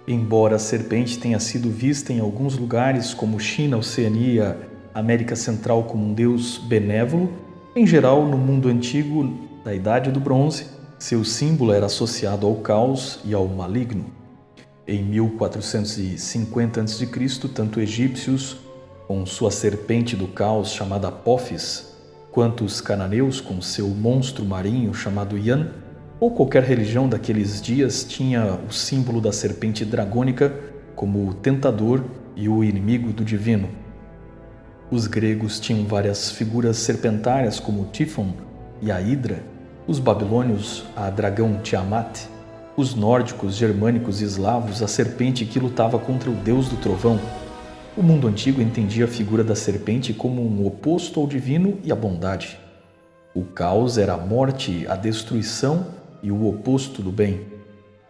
Embora a serpente tenha sido vista em alguns lugares, como China, Oceania, América Central, como um deus benévolo, em geral, no mundo antigo da Idade do Bronze, seu símbolo era associado ao caos e ao maligno. Em 1450 a.C., tanto egípcios, com sua serpente do caos chamada Apófis, quanto os cananeus com seu monstro marinho chamado Yan, ou qualquer religião daqueles dias tinha o símbolo da serpente dragônica como o tentador e o inimigo do divino. Os gregos tinham várias figuras serpentárias como Tifon e a Hidra, os babilônios a dragão Tiamat, os nórdicos, germânicos e eslavos a serpente que lutava contra o deus do trovão. O mundo antigo entendia a figura da serpente como um oposto ao divino e à bondade. O caos era a morte, a destruição e o oposto do bem.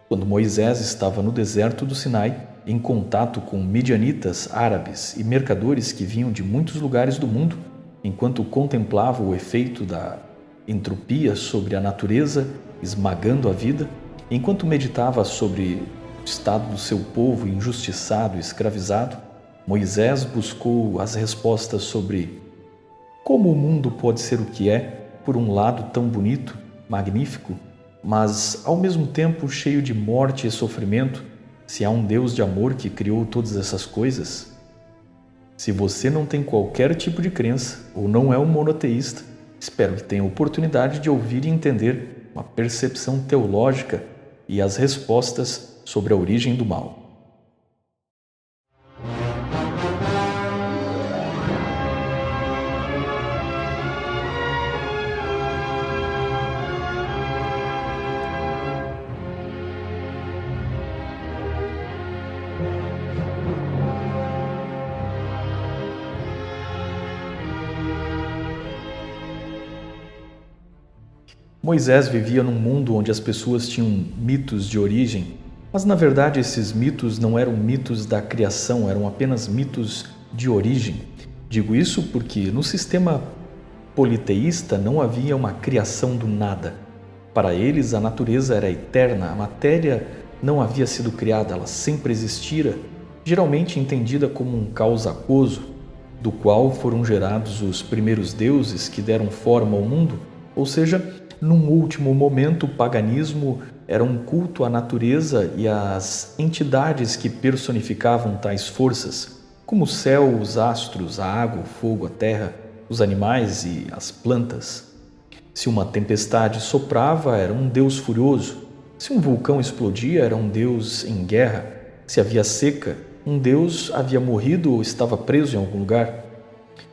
Quando Moisés estava no deserto do Sinai, em contato com midianitas, árabes e mercadores que vinham de muitos lugares do mundo, enquanto contemplava o efeito da entropia sobre a natureza, esmagando a vida, enquanto meditava sobre o estado do seu povo injustiçado e escravizado, Moisés buscou as respostas sobre como o mundo pode ser o que é, por um lado tão bonito, magnífico, mas ao mesmo tempo cheio de morte e sofrimento, se há um Deus de amor que criou todas essas coisas? Se você não tem qualquer tipo de crença ou não é um monoteísta, espero que tenha a oportunidade de ouvir e entender uma percepção teológica e as respostas sobre a origem do mal. Moisés vivia num mundo onde as pessoas tinham mitos de origem, mas na verdade esses mitos não eram mitos da criação, eram apenas mitos de origem. Digo isso porque no sistema politeísta não havia uma criação do nada. Para eles a natureza era eterna, a matéria não havia sido criada, ela sempre existira, geralmente entendida como um caos aquoso, do qual foram gerados os primeiros deuses que deram forma ao mundo, ou seja, num último momento, o paganismo era um culto à natureza e às entidades que personificavam tais forças, como o céu, os astros, a água, o fogo, a terra, os animais e as plantas. Se uma tempestade soprava, era um deus furioso. Se um vulcão explodia, era um deus em guerra. Se havia seca, um deus havia morrido ou estava preso em algum lugar.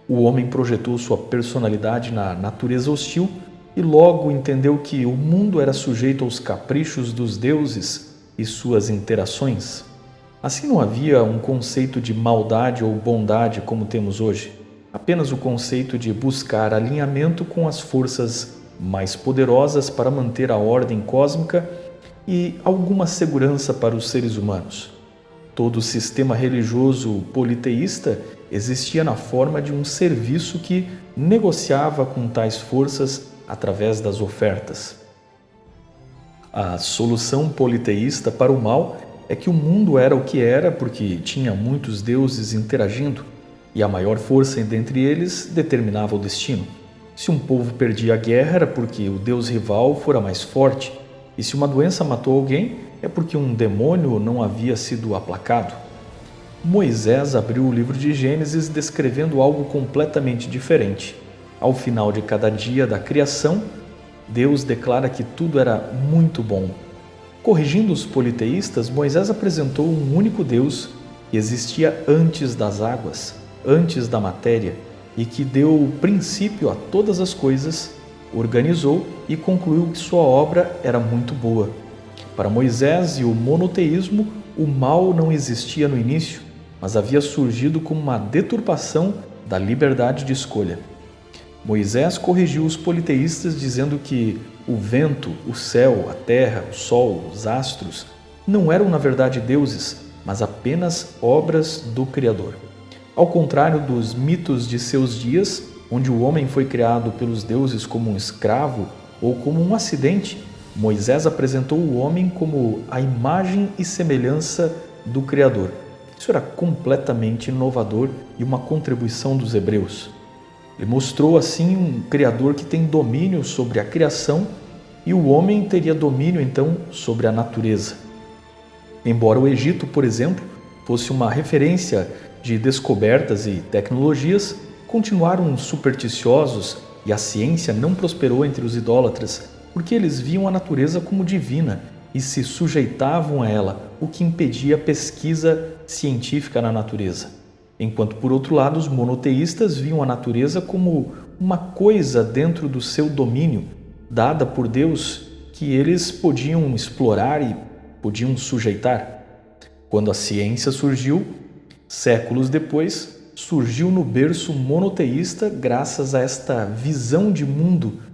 O homem projetou sua personalidade na natureza hostil e logo entendeu que o mundo era sujeito aos caprichos dos deuses e suas interações. Assim não havia um conceito de maldade ou bondade como temos hoje, apenas o conceito de buscar alinhamento com as forças mais poderosas para manter a ordem cósmica e alguma segurança para os seres humanos. Todo o sistema religioso politeísta existia na forma de um serviço que negociava com tais forças através das ofertas. A solução politeísta para o mal é que o mundo era o que era porque tinha muitos deuses interagindo e a maior força dentre eles determinava o destino. Se um povo perdia a guerra era porque o deus rival fora mais forte, e se uma doença matou alguém é porque um demônio não havia sido aplacado. Moisés abriu o livro de Gênesis descrevendo algo completamente diferente. Ao final de cada dia da criação, Deus declara que tudo era muito bom. Corrigindo os politeístas, Moisés apresentou um único Deus que existia antes das águas, antes da matéria, e que deu princípio a todas as coisas, organizou e concluiu que sua obra era muito boa. Para Moisés e o monoteísmo, o mal não existia no início, mas havia surgido como uma deturpação da liberdade de escolha. Moisés corrigiu os politeístas dizendo que o vento, o céu, a terra, o sol, os astros não eram na verdade deuses, mas apenas obras do Criador. Ao contrário dos mitos de seus dias, onde o homem foi criado pelos deuses como um escravo ou como um acidente, Moisés apresentou o homem como a imagem e semelhança do Criador. Isso era completamente inovador e uma contribuição dos hebreus. Ele mostrou assim um Criador que tem domínio sobre a criação e o homem teria domínio então sobre a natureza. Embora o Egito, por exemplo, fosse uma referência de descobertas e tecnologias, continuaram supersticiosos e a ciência não prosperou entre os idólatras porque eles viam a natureza como divina e se sujeitavam a ela, o que impedia a pesquisa científica na natureza. Enquanto, por outro lado, os monoteístas viam a natureza como uma coisa dentro do seu domínio, dada por Deus, que eles podiam explorar e podiam sujeitar. Quando a ciência surgiu, séculos depois, surgiu no berço monoteísta graças a esta visão de mundo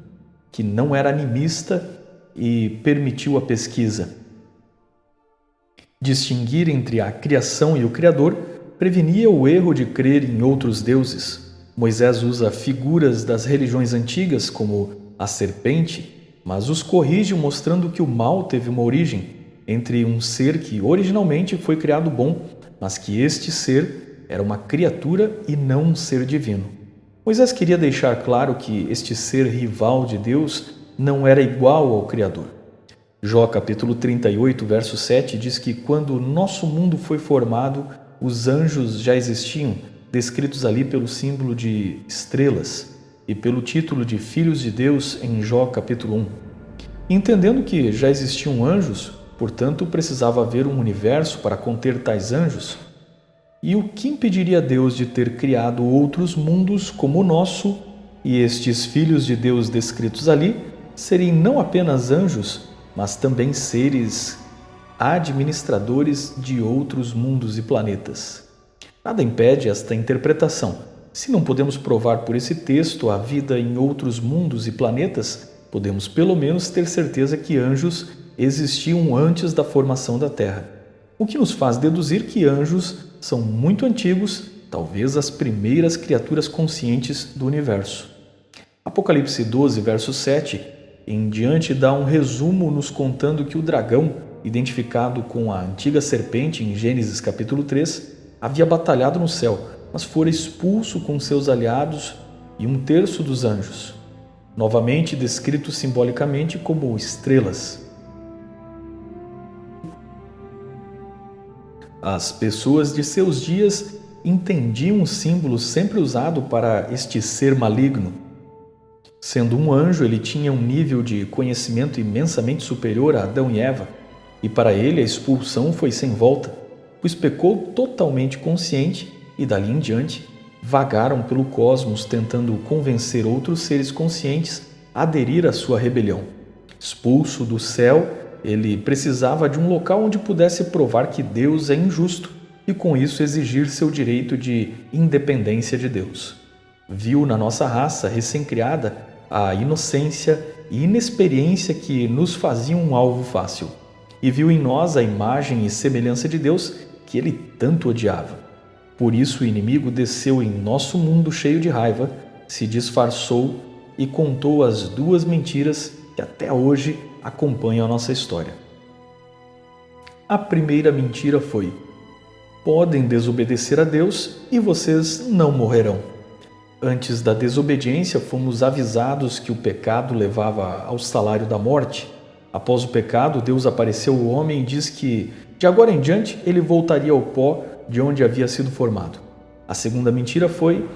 que não era animista e permitiu a pesquisa. Distinguir entre a criação e o Criador prevenia o erro de crer em outros deuses. Moisés usa figuras das religiões antigas, como a serpente, mas os corrige mostrando que o mal teve uma origem entre um ser que originalmente foi criado bom, mas que este ser era uma criatura e não um ser divino. Moisés queria deixar claro que este ser rival de Deus não era igual ao Criador. Jó capítulo 38, verso 7 diz que quando nosso mundo foi formado, os anjos já existiam, descritos ali pelo símbolo de estrelas e pelo título de filhos de Deus em Jó capítulo 1. Entendendo que já existiam anjos, portanto precisava haver um universo para conter tais anjos. E o que impediria Deus de ter criado outros mundos como o nosso, e estes filhos de Deus descritos ali seriam não apenas anjos, mas também seres administradores de outros mundos e planetas? Nada impede esta interpretação. Se não podemos provar por esse texto a vida em outros mundos e planetas, podemos pelo menos ter certeza que anjos existiam antes da formação da Terra, o que nos faz deduzir que anjos são muito antigos, talvez as primeiras criaturas conscientes do universo. Apocalipse 12, verso 7, em diante dá um resumo nos contando que o dragão, identificado com a antiga serpente em Gênesis capítulo 3, havia batalhado no céu, mas fora expulso com seus aliados e um terço dos anjos, novamente descrito simbolicamente como estrelas. As pessoas de seus dias entendiam o símbolo sempre usado para este ser maligno. Sendo um anjo, ele tinha um nível de conhecimento imensamente superior a Adão e Eva, e para ele a expulsão foi sem volta, pois pecou totalmente consciente e dali em diante vagaram pelo cosmos tentando convencer outros seres conscientes a aderir à sua rebelião. Expulso do céu, ele precisava de um local onde pudesse provar que Deus é injusto e com isso exigir seu direito de independência de Deus. Viu na nossa raça recém-criada a inocência e inexperiência que nos faziam um alvo fácil, e viu em nós a imagem e semelhança de Deus que ele tanto odiava. Por isso o inimigo desceu em nosso mundo cheio de raiva, se disfarçou e contou as duas mentiras que até hoje acompanham a nossa história. A primeira mentira foi: podem desobedecer a Deus e vocês não morrerão. Antes da desobediência, fomos avisados que o pecado levava ao salário da morte. Após o pecado, Deus apareceu ao homem e diz que, de agora em diante, ele voltaria ao pó de onde havia sido formado. A segunda mentira foi: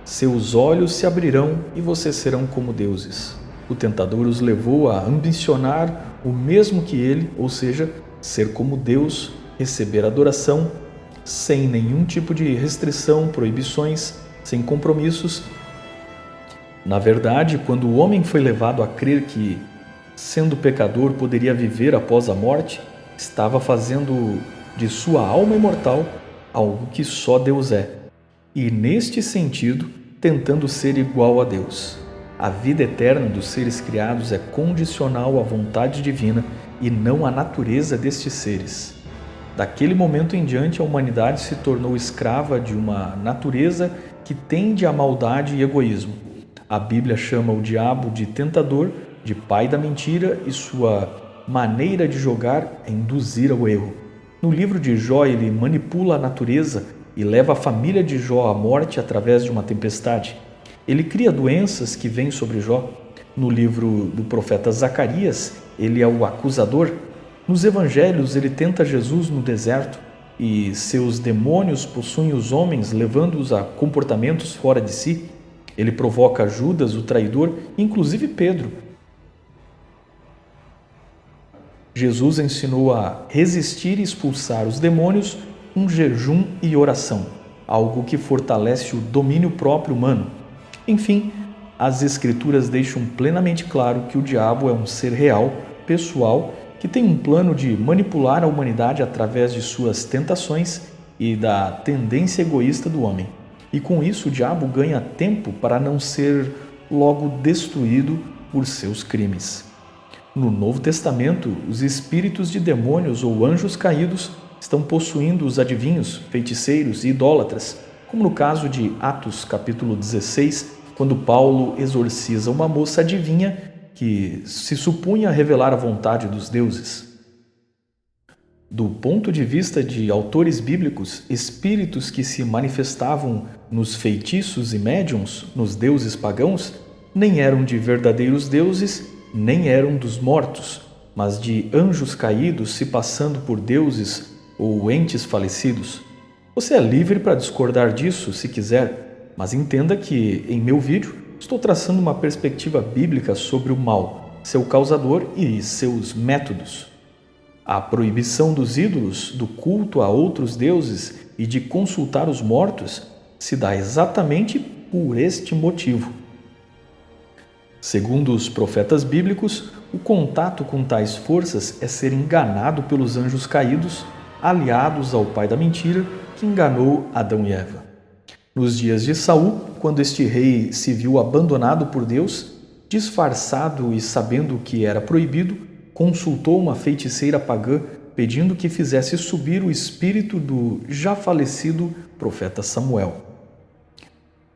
seus olhos se abrirão e vocês serão como deuses. O tentador os levou a ambicionar o mesmo que ele, ou seja, ser como Deus, receber adoração, sem nenhum tipo de restrição, proibições, sem compromissos. Na verdade, quando o homem foi levado a crer que, sendo pecador, poderia viver após a morte, estava fazendo de sua alma imortal algo que só Deus é, e neste sentido, tentando ser igual a Deus. A vida eterna dos seres criados é condicional à vontade divina e não à natureza destes seres. Daquele momento em diante, a humanidade se tornou escrava de uma natureza que tende à maldade e egoísmo. A Bíblia chama o diabo de tentador, de pai da mentira, e sua maneira de jogar é induzir ao erro. No livro de Jó, ele manipula a natureza e leva a família de Jó à morte através de uma tempestade. Ele cria doenças que vêm sobre Jó. No livro do profeta Zacarias, ele é o acusador. Nos evangelhos, ele tenta Jesus no deserto e seus demônios possuem os homens, levando-os a comportamentos fora de si. Ele provoca Judas, o traidor, inclusive Pedro. Jesus ensinou a resistir e expulsar os demônios com jejum e oração, algo que fortalece o domínio próprio humano. Enfim, as Escrituras deixam plenamente claro que o diabo é um ser real, pessoal, que tem um plano de manipular a humanidade através de suas tentações e da tendência egoísta do homem. E com isso o diabo ganha tempo para não ser logo destruído por seus crimes. No Novo Testamento, os espíritos de demônios ou anjos caídos estão possuindo os adivinhos, feiticeiros e idólatras, como no caso de Atos capítulo 16, quando Paulo exorciza uma moça adivinha que se supunha revelar a vontade dos deuses. Do ponto de vista de autores bíblicos, espíritos que se manifestavam nos feitiços e médiuns, nos deuses pagãos, nem eram de verdadeiros deuses, nem eram dos mortos, mas de anjos caídos se passando por deuses ou entes falecidos. Você é livre para discordar disso se quiser, mas entenda que, em meu vídeo, estou traçando uma perspectiva bíblica sobre o mal, seu causador e seus métodos. A proibição dos ídolos, do culto a outros deuses e de consultar os mortos se dá exatamente por este motivo. Segundo os profetas bíblicos, o contato com tais forças é ser enganado pelos anjos caídos, aliados ao pai da mentira que enganou Adão e Eva. Nos dias de Saul, quando este rei se viu abandonado por Deus, disfarçado e sabendo que era proibido, consultou uma feiticeira pagã pedindo que fizesse subir o espírito do já falecido profeta Samuel.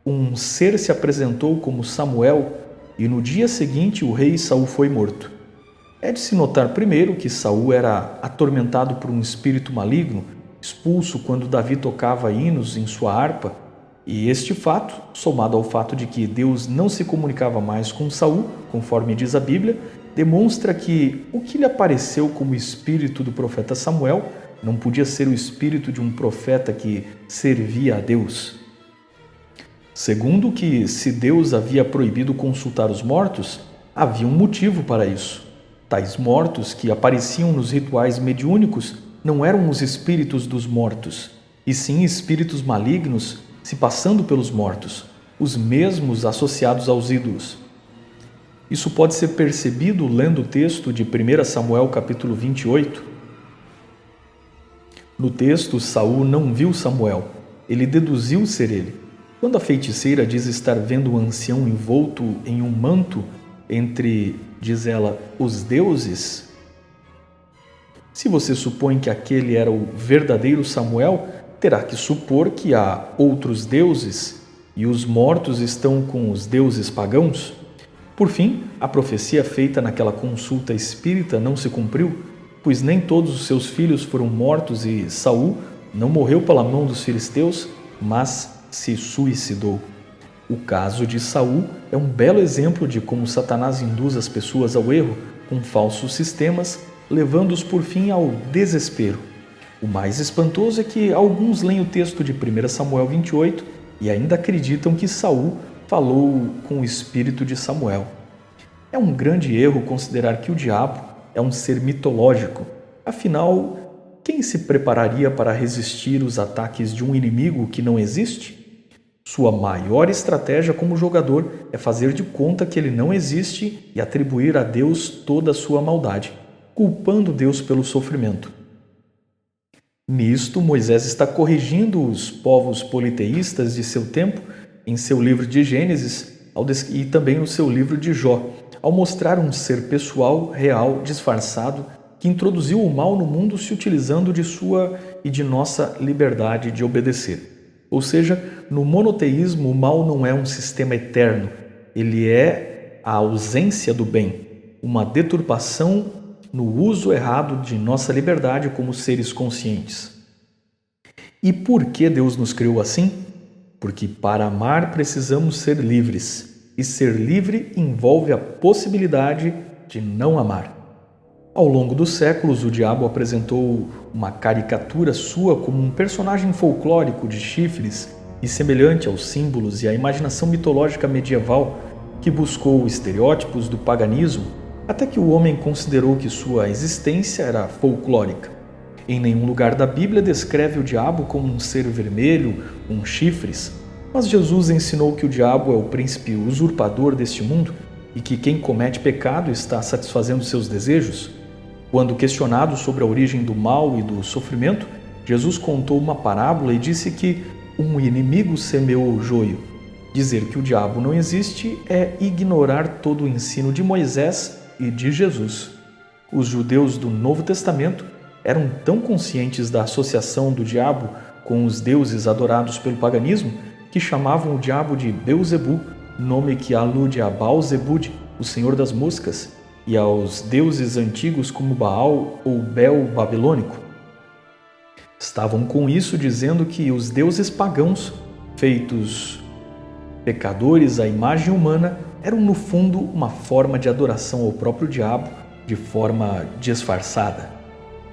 Um ser se apresentou como Samuel e no dia seguinte o rei Saul foi morto. É de se notar primeiro que Saul era atormentado por um espírito maligno, expulso quando Davi tocava hinos em sua harpa, e este fato, somado ao fato de que Deus não se comunicava mais com Saul, conforme diz a Bíblia, demonstra que o que lhe apareceu como espírito do profeta Samuel não podia ser o espírito de um profeta que servia a Deus. Segundo que, se Deus havia proibido consultar os mortos, havia um motivo para isso. Tais mortos que apareciam nos rituais mediúnicos não eram os espíritos dos mortos, e sim espíritos malignos se passando pelos mortos, os mesmos associados aos ídolos. Isso pode ser percebido lendo o texto de 1 Samuel capítulo 28. No texto, Saul não viu Samuel, ele deduziu ser ele. Quando a feiticeira diz estar vendo um ancião envolto em um manto entre, diz ela, os deuses, se você supõe que aquele era o verdadeiro Samuel, terá que supor que há outros deuses e os mortos estão com os deuses pagãos. Por fim, a profecia feita naquela consulta espírita não se cumpriu, pois nem todos os seus filhos foram mortos e Saul não morreu pela mão dos filisteus, mas se suicidou. O caso de Saul é um belo exemplo de como Satanás induz as pessoas ao erro com falsos sistemas, levando-os por fim ao desespero. O mais espantoso é que alguns leem o texto de 1 Samuel 28 e ainda acreditam que Saul falou com o espírito de Samuel. É um grande erro considerar que o diabo é um ser mitológico. Afinal, quem se prepararia para resistir os ataques de um inimigo que não existe? Sua maior estratégia como jogador é fazer de conta que ele não existe e atribuir a Deus toda a sua maldade, culpando Deus pelo sofrimento. Nisto, Moisés está corrigindo os povos politeístas de seu tempo em seu livro de Gênesis e também no seu livro de Jó, ao mostrar um ser pessoal, real, disfarçado, que introduziu o mal no mundo se utilizando de sua e de nossa liberdade de obedecer. Ou seja, no monoteísmo, o mal não é um sistema eterno, ele é a ausência do bem, uma deturpação no uso errado de nossa liberdade como seres conscientes. E por que Deus nos criou assim? Porque para amar precisamos ser livres, e ser livre envolve a possibilidade de não amar. Ao longo dos séculos, o diabo apresentou uma caricatura sua como um personagem folclórico de chifres e semelhante aos símbolos e à imaginação mitológica medieval que buscou estereótipos do paganismo, até que o homem considerou que sua existência era folclórica. Em nenhum lugar da Bíblia descreve o diabo como um ser vermelho, chifres, mas Jesus ensinou que o diabo é o príncipe usurpador deste mundo e que quem comete pecado está satisfazendo seus desejos. Quando questionado sobre a origem do mal e do sofrimento, Jesus contou uma parábola e disse que um inimigo semeou o joio. Dizer que o diabo não existe é ignorar todo o ensino de Moisés e de Jesus. Os judeus do Novo Testamento eram tão conscientes da associação do diabo com os deuses adorados pelo paganismo que chamavam o diabo de Beuzebu, nome que alude a Baal-Zebud, o senhor das moscas, e aos deuses antigos como Baal ou Bel babilônico. Estavam com isso dizendo que os deuses pagãos, feitos pecadores à imagem humana, eram no fundo uma forma de adoração ao próprio diabo de forma disfarçada.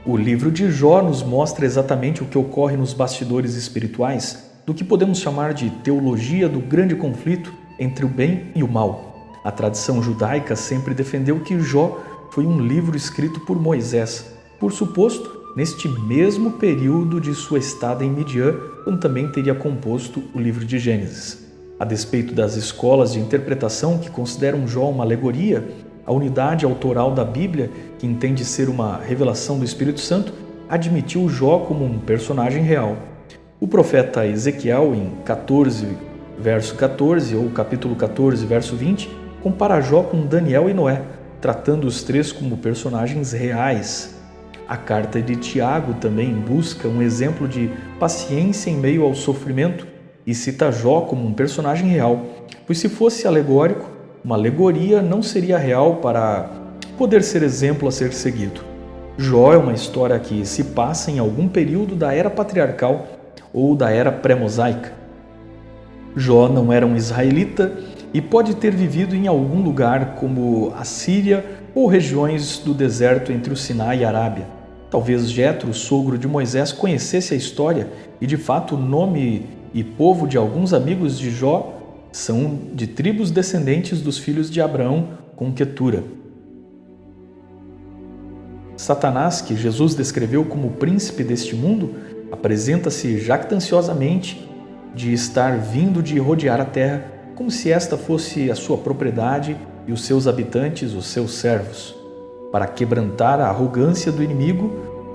O livro de Jó nos mostra exatamente o que ocorre nos bastidores espirituais do que podemos chamar de teologia do grande conflito entre o bem e o mal. A tradição judaica sempre defendeu que Jó foi um livro escrito por Moisés, por suposto, neste mesmo período de sua estada em Midian, quando também teria composto o livro de Gênesis. A despeito das escolas de interpretação que consideram Jó uma alegoria, a unidade autoral da Bíblia, que entende ser uma revelação do Espírito Santo, admitiu Jó como um personagem real. O profeta Ezequiel, em 14, verso 14, ou capítulo 14, verso 20, compara Jó com Daniel e Noé, tratando os três como personagens reais. A carta de Tiago também busca um exemplo de paciência em meio ao sofrimento e cita Jó como um personagem real, pois se fosse alegórico, uma alegoria não seria real para poder ser exemplo a ser seguido. Jó é uma história que se passa em algum período da era patriarcal ou da era pré-mosaica. Jó não era um israelita e pode ter vivido em algum lugar como a Síria ou regiões do deserto entre o Sinai e a Arábia. Talvez Jetro, sogro de Moisés, conhecesse a história e, de fato, o nome e povo de alguns amigos de Jó são de tribos descendentes dos filhos de Abraão com Quetura. Satanás, que Jesus descreveu como o príncipe deste mundo, apresenta-se jactanciosamente de estar vindo de rodear a terra, como se esta fosse a sua propriedade e os seus habitantes, os seus servos. Para quebrantar a arrogância do inimigo,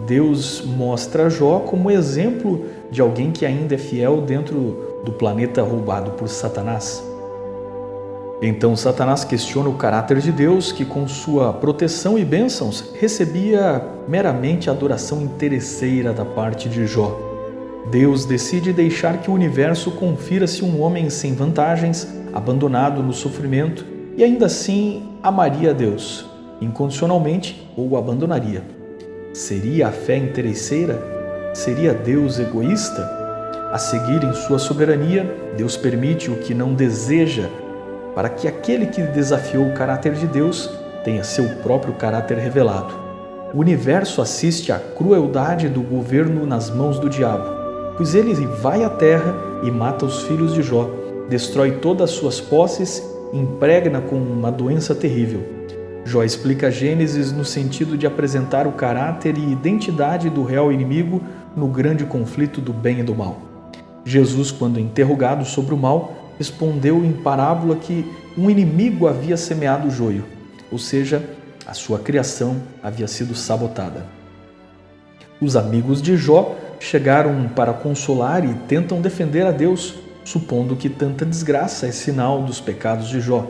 Deus mostra Jó como exemplo de alguém que ainda é fiel dentro do planeta roubado por Satanás. Então Satanás questiona o caráter de Deus, que com sua proteção e bênçãos recebia meramente a adoração interesseira da parte de Jó. Deus decide deixar que o universo confira-se um homem sem vantagens, abandonado no sofrimento, e ainda assim amaria a Deus, incondicionalmente, ou o abandonaria. Seria a fé interesseira? Seria Deus egoísta? A seguir em sua soberania, Deus permite o que não deseja, para que aquele que desafiou o caráter de Deus tenha seu próprio caráter revelado. O universo assiste à crueldade do governo nas mãos do diabo, pois ele vai à terra e mata os filhos de Jó, destrói todas as suas posses e impregna com uma doença terrível. Jó explica Gênesis no sentido de apresentar o caráter e identidade do real inimigo no grande conflito do bem e do mal. Jesus, quando interrogado sobre o mal, respondeu em parábola que um inimigo havia semeado o joio, ou seja, a sua criação havia sido sabotada. Os amigos de Jó chegaram para consolar e tentam defender a Deus, supondo que tanta desgraça é sinal dos pecados de Jó.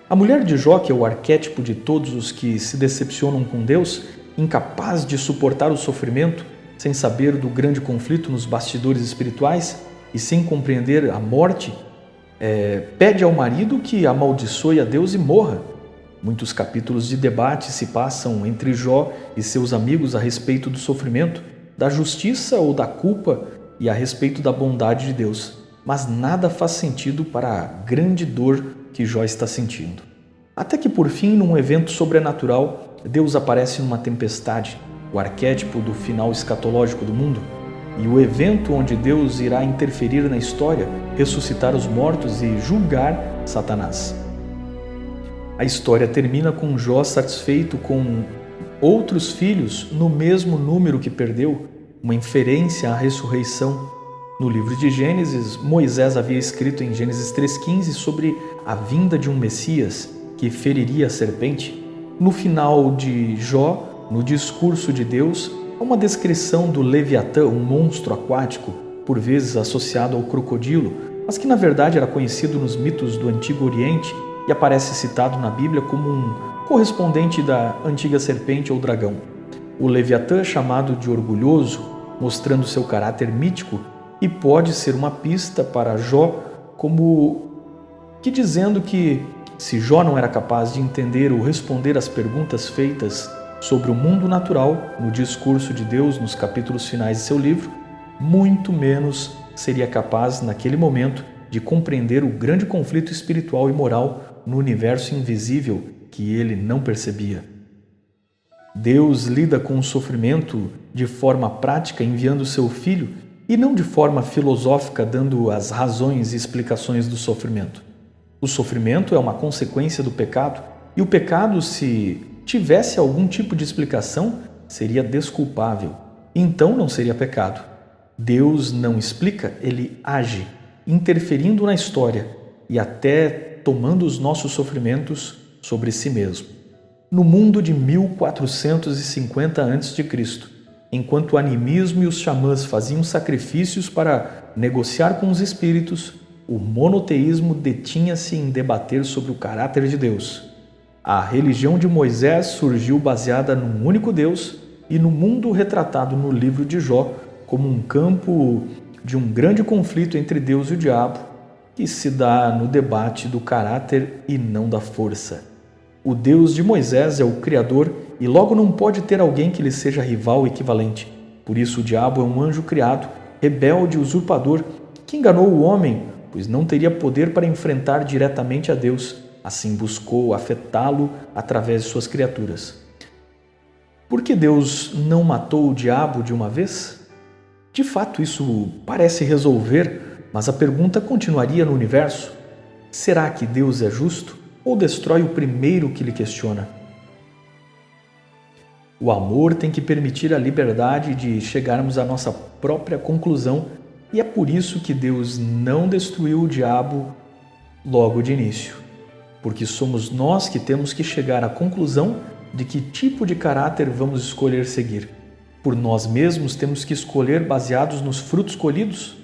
A mulher de Jó, que é o arquétipo de todos os que se decepcionam com Deus, incapaz de suportar o sofrimento, sem saber do grande conflito nos bastidores espirituais e sem compreender a morte, pede ao marido que amaldiçoe a Deus e morra. Muitos capítulos de debate se passam entre Jó e seus amigos a respeito do sofrimento, da justiça ou da culpa e a respeito da bondade de Deus, mas nada faz sentido para a grande dor que Jó está sentindo. Até que, por fim, num evento sobrenatural, Deus aparece numa tempestade, o arquétipo do final escatológico do mundo, e o evento onde Deus irá interferir na história, ressuscitar os mortos e julgar Satanás. A história termina com Jó satisfeito com outros filhos no mesmo número que perdeu, uma inferência à ressurreição. No livro de Gênesis, Moisés havia escrito em Gênesis 3,15 sobre a vinda de um Messias que feriria a serpente. No final de Jó, no discurso de Deus, há uma descrição do Leviatã, um monstro aquático, por vezes associado ao crocodilo, mas que na verdade era conhecido nos mitos do Antigo Oriente e aparece citado na Bíblia como um correspondente da antiga serpente ou dragão. O Leviatã é chamado de orgulhoso, mostrando seu caráter mítico, e pode ser uma pista para Jó, como que dizendo que se Jó não era capaz de entender ou responder às perguntas feitas sobre o mundo natural no discurso de Deus nos capítulos finais de seu livro, muito menos seria capaz naquele momento de compreender o grande conflito espiritual e moral no universo invisível que ele não percebia. Deus lida com o sofrimento de forma prática enviando seu Filho e não de forma filosófica dando as razões e explicações do sofrimento. O sofrimento é uma consequência do pecado e o pecado, se tivesse algum tipo de explicação, seria desculpável. Então não seria pecado. Deus não explica, ele age, interferindo na história e até tomando os nossos sofrimentos sobre si mesmo. No mundo de 1450 a.C., enquanto o animismo e os xamãs faziam sacrifícios para negociar com os espíritos, o monoteísmo detinha-se em debater sobre o caráter de Deus. A religião de Moisés surgiu baseada num único Deus e no mundo retratado no livro de Jó como um campo de um grande conflito entre Deus e o diabo, que se dá no debate do caráter e não da força. O Deus de Moisés é o Criador e logo não pode ter alguém que lhe seja rival equivalente. Por isso o diabo é um anjo criado, rebelde e usurpador, que enganou o homem, pois não teria poder para enfrentar diretamente a Deus. Assim buscou afetá-lo através de suas criaturas. Por que Deus não matou o diabo de uma vez? De fato, isso parece resolver, mas a pergunta continuaria no universo. Será que Deus é justo ou destrói o primeiro que lhe questiona? O amor tem que permitir a liberdade de chegarmos à nossa própria conclusão e é por isso que Deus não destruiu o diabo logo de início. Porque somos nós que temos que chegar à conclusão de que tipo de caráter vamos escolher seguir. Por nós mesmos temos que escolher baseados nos frutos colhidos.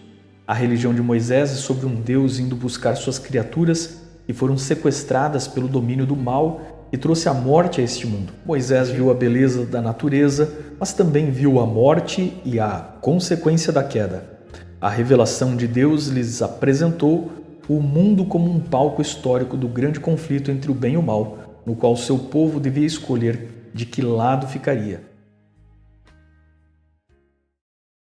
A religião de Moisés é sobre um Deus indo buscar suas criaturas que foram sequestradas pelo domínio do mal e trouxe a morte a este mundo. Moisés viu a beleza da natureza, mas também viu a morte e a consequência da queda. A revelação de Deus lhes apresentou o mundo como um palco histórico do grande conflito entre o bem e o mal, no qual seu povo devia escolher de que lado ficaria.